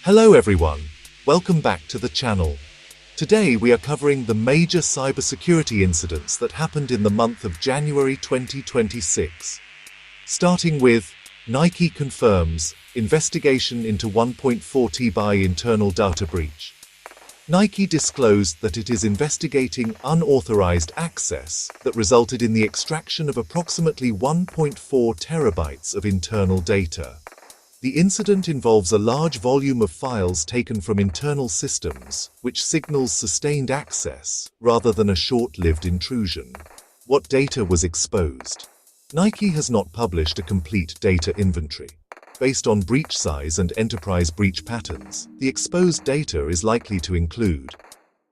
Hello everyone, welcome back to the channel. Today we are covering the major cybersecurity incidents that happened in the month of January 2026. Starting with Nike confirms investigation into 1.4 TB internal data breach. Nike disclosed that it is investigating unauthorized access that resulted in the extraction of approximately 1.4 terabytes of internal data. The incident involves a large volume of files taken from internal systems, which signals sustained access rather than a short-lived intrusion. What data was exposed? Nike has not published a complete data inventory. Based on breach size and enterprise breach patterns, the exposed data is likely to include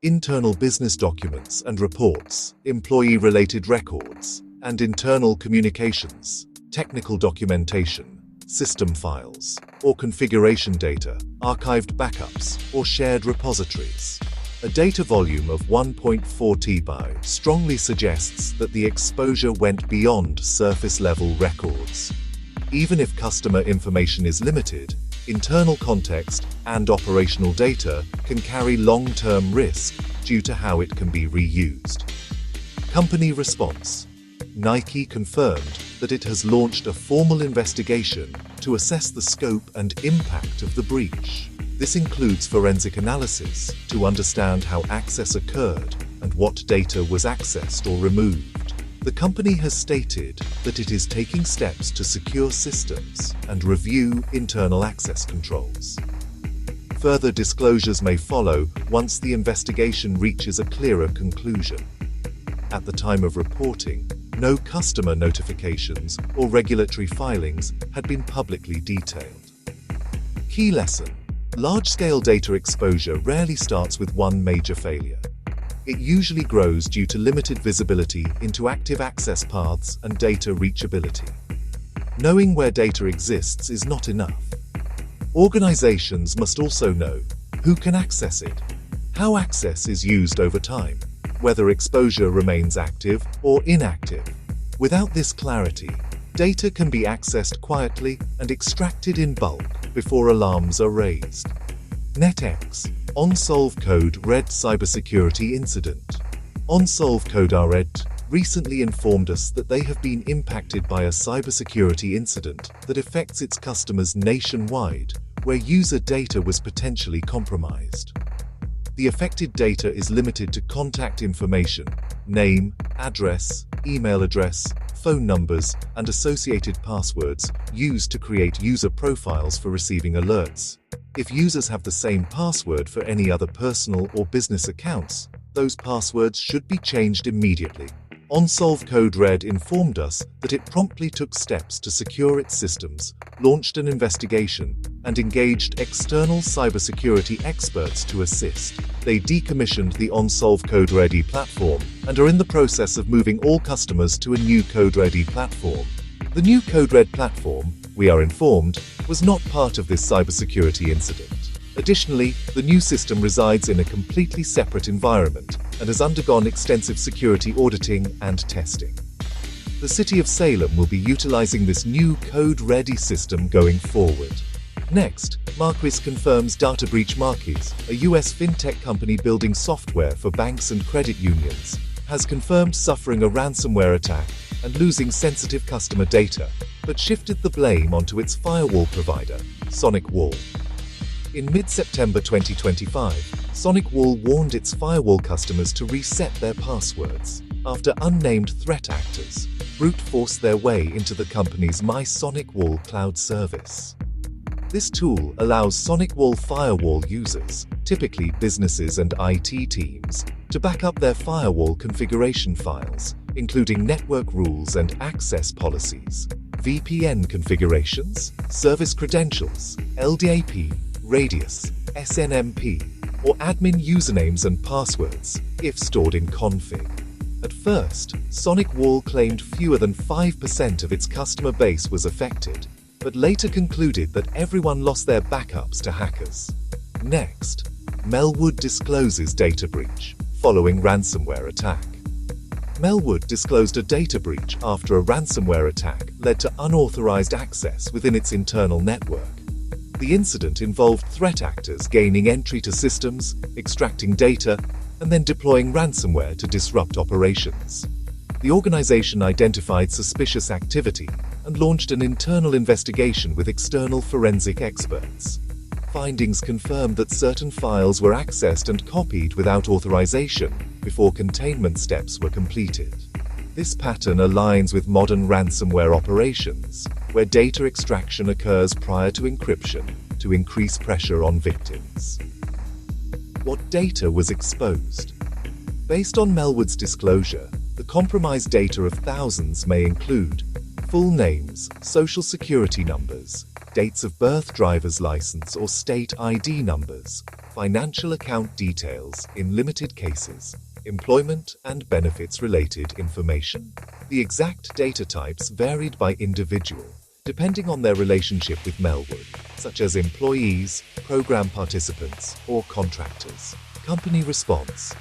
internal business documents and reports, employee-related records, and internal communications, technical documentation, system files, or configuration data, archived backups, or shared repositories. A data volume of 1.4 TB strongly suggests that the exposure went beyond surface-level records. Even if customer information is limited, internal context and operational data can carry long-term risk due to how it can be reused. Company response. Nike confirmed that it has launched a formal investigation to assess the scope and impact of the breach. This includes forensic analysis to understand how access occurred and what data was accessed or removed. The company has stated that it is taking steps to secure systems and review internal access controls. Further disclosures may follow once the investigation reaches a clearer conclusion. At the time of reporting, no customer notifications or regulatory filings had been publicly detailed. Key lesson: large-scale data exposure rarely starts with one major failure. It usually grows due to limited visibility into active access paths and data reachability. Knowing where data exists is not enough. Organizations must also know who can access it, how access is used over time, whether exposure remains active or inactive. Without this clarity, data can be accessed quietly and extracted in bulk before alarms are raised. NetX, OnSolve Code Red cybersecurity incident. OnSolve Code Red recently informed us that they have been impacted by a cybersecurity incident that affects its customers nationwide, where user data was potentially compromised. The affected data is limited to contact information, name, address, email address, phone numbers, and associated passwords used to create user profiles for receiving alerts. If users have the same password for any other personal or business accounts, those passwords should be changed immediately. OnSolve Code Red informed us that it promptly took steps to secure its systems, launched an investigation, and engaged external cybersecurity experts to assist. They decommissioned the OnSolve Code Ready platform and are in the process of moving all customers to a new Code Ready platform. The new Code Red platform, we are informed, was not part of this cybersecurity incident. Additionally, the new system resides in a completely separate environment and has undergone extensive security auditing and testing. The City of Salem will be utilizing this new code-ready system going forward. Next, Marquis confirms data breach. Marquis, a US fintech company building software for banks and credit unions, has confirmed suffering a ransomware attack and losing sensitive customer data, but shifted the blame onto its firewall provider, SonicWall. In mid-September 2025, SonicWall warned its firewall customers to reset their passwords after unnamed threat actors brute forced their way into the company's MySonicWall cloud service. This tool allows SonicWall firewall users, typically businesses and IT teams, to back up their firewall configuration files, including network rules and access policies, VPN configurations, service credentials, LDAP, radius, SNMP, or admin usernames and passwords, if stored in config. At first, SonicWall claimed fewer than 5% of its customer base was affected, but later concluded that everyone lost their backups to hackers. Next, Melwood discloses data breach following ransomware attack. Melwood disclosed a data breach after a ransomware attack led to unauthorized access within its internal network. The incident involved threat actors gaining entry to systems, extracting data, and then deploying ransomware to disrupt operations. The organization identified suspicious activity and launched an internal investigation with external forensic experts. Findings confirmed that certain files were accessed and copied without authorization before containment steps were completed. This pattern aligns with modern ransomware operations, where data extraction occurs prior to encryption to increase pressure on victims. What data was exposed? Based on Melwood's disclosure, the compromised data of thousands may include full names, social security numbers, dates of birth, driver's license or state ID numbers, financial account details in limited cases, employment and benefits-related information. The exact data types varied by individual, depending on their relationship with Melwood, such as employees, program participants, or contractors. Company response.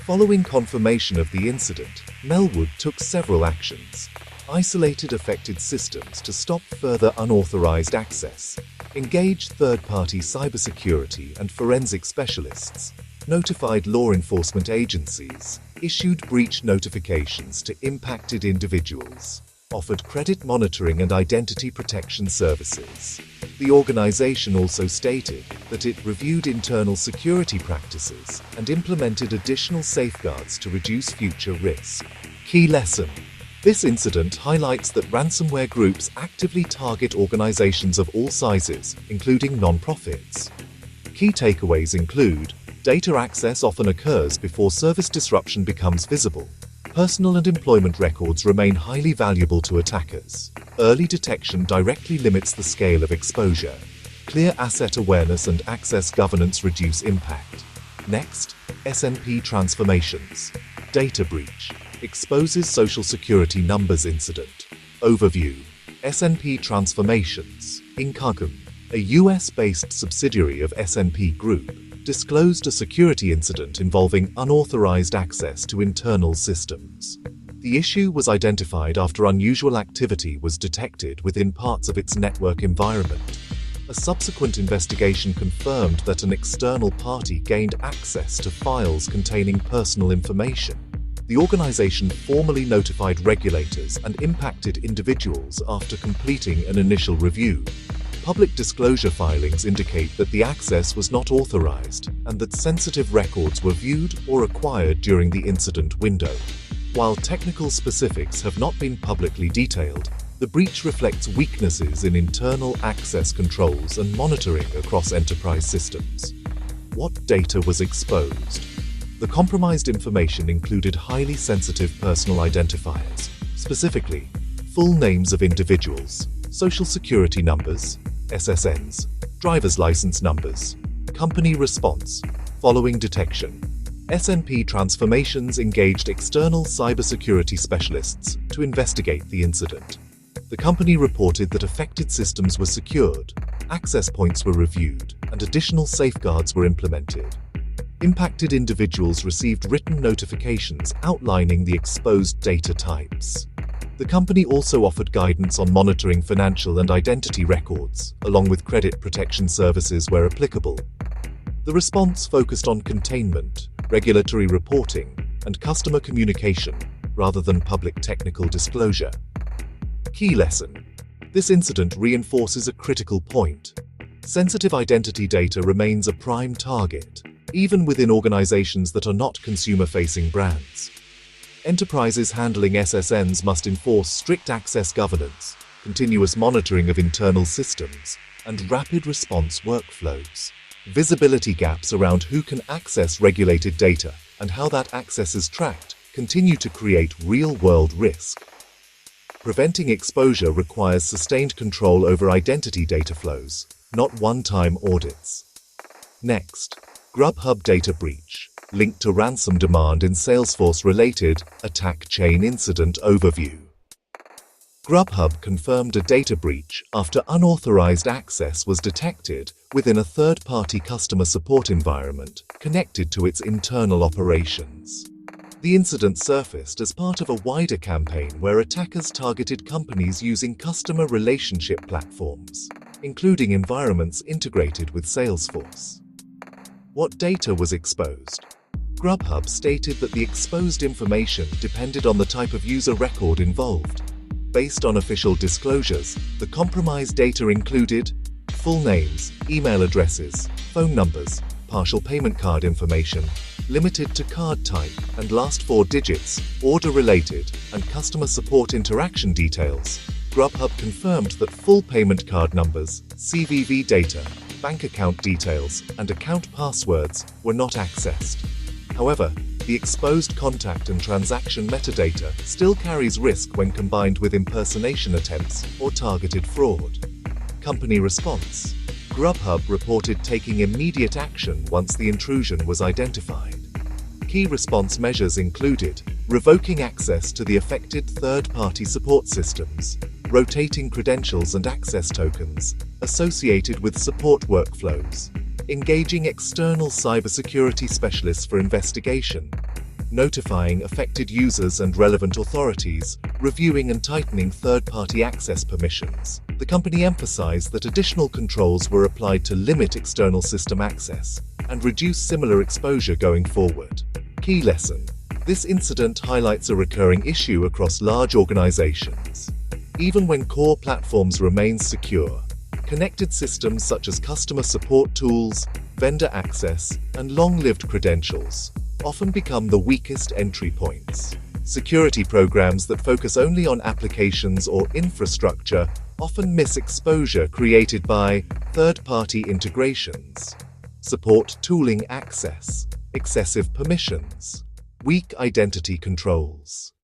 Following confirmation of the incident, Melwood took several actions. Isolated affected systems to stop further unauthorized access, engaged third-party cybersecurity and forensic specialists, notified law enforcement agencies, issued breach notifications to impacted individuals, offered credit monitoring and identity protection services. The organization also stated that it reviewed internal security practices and implemented additional safeguards to reduce future risk. Key lesson. This incident highlights that ransomware groups actively target organizations of all sizes, including non-profits. Key takeaways include: data access often occurs before service disruption becomes visible. Personal and employment records remain highly valuable to attackers. Early detection directly limits the scale of exposure. Clear asset awareness and access governance reduce impact. Next, S&P transformations. Data breach. Exposes Social Security numbers incident. Overview. S&P transformations. Incogum, a US-based subsidiary of S&P Group, disclosed a security incident involving unauthorized access to internal systems. The issue was identified after unusual activity was detected within parts of its network environment. A subsequent investigation confirmed that an external party gained access to files containing personal information. The organization formally notified regulators and impacted individuals after completing an initial review. Public disclosure filings indicate that the access was not authorized and that sensitive records were viewed or acquired during the incident window. While technical specifics have not been publicly detailed, the breach reflects weaknesses in internal access controls and monitoring across enterprise systems. What data was exposed? The compromised information included highly sensitive personal identifiers, specifically full names of individuals, social security numbers, SSNs, driver's license numbers. Company response. Following detection, S&P Transformations engaged external cybersecurity specialists to investigate the incident. The company reported that affected systems were secured, access points were reviewed, and additional safeguards were implemented. Impacted individuals received written notifications outlining the exposed data types. The company also offered guidance on monitoring financial and identity records, along with credit protection services where applicable. The response focused on containment, regulatory reporting, and customer communication, rather than public technical disclosure. Key lesson. This incident reinforces a critical point. Sensitive identity data remains a prime target, even within organizations that are not consumer-facing brands. Enterprises handling SSNs must enforce strict access governance, continuous monitoring of internal systems, and rapid response workflows. Visibility gaps around who can access regulated data and how that access is tracked continue to create real-world risk. Preventing exposure requires sustained control over identity data flows, not one-time audits. Next, Grubhub data breach, linked to ransom demand in Salesforce-related attack chain incident overview. Grubhub confirmed a data breach after unauthorized access was detected within a third-party customer support environment connected to its internal operations. The incident surfaced as part of a wider campaign where attackers targeted companies using customer relationship platforms. including environments integrated with Salesforce. What data was exposed? Grubhub stated that the exposed information depended on the type of user record involved. Based on official disclosures, the compromised data included full names, email addresses, phone numbers, partial payment card information, limited to card type and last 4 digits, order-related, and customer support interaction details. Grubhub confirmed that full payment card numbers, CVV data, bank account details, and account passwords were not accessed. However, the exposed contact and transaction metadata still carries risk when combined with impersonation attempts or targeted fraud. Company response. Grubhub reported taking immediate action once the intrusion was identified. Key response measures included revoking access to the affected third-party support systems, rotating credentials and access tokens associated with support workflows, engaging external cybersecurity specialists for investigation, notifying affected users and relevant authorities, reviewing and tightening third-party access permissions. The company emphasized that additional controls were applied to limit external system access and reduce similar exposure going forward. Key lesson. This incident highlights a recurring issue across large organizations. Even when core platforms remain secure, connected systems such as customer support tools, vendor access, and long-lived credentials often become the weakest entry points. Security programs that focus only on applications or infrastructure often miss exposure created by third-party integrations, support tooling access, excessive permissions, weak identity controls.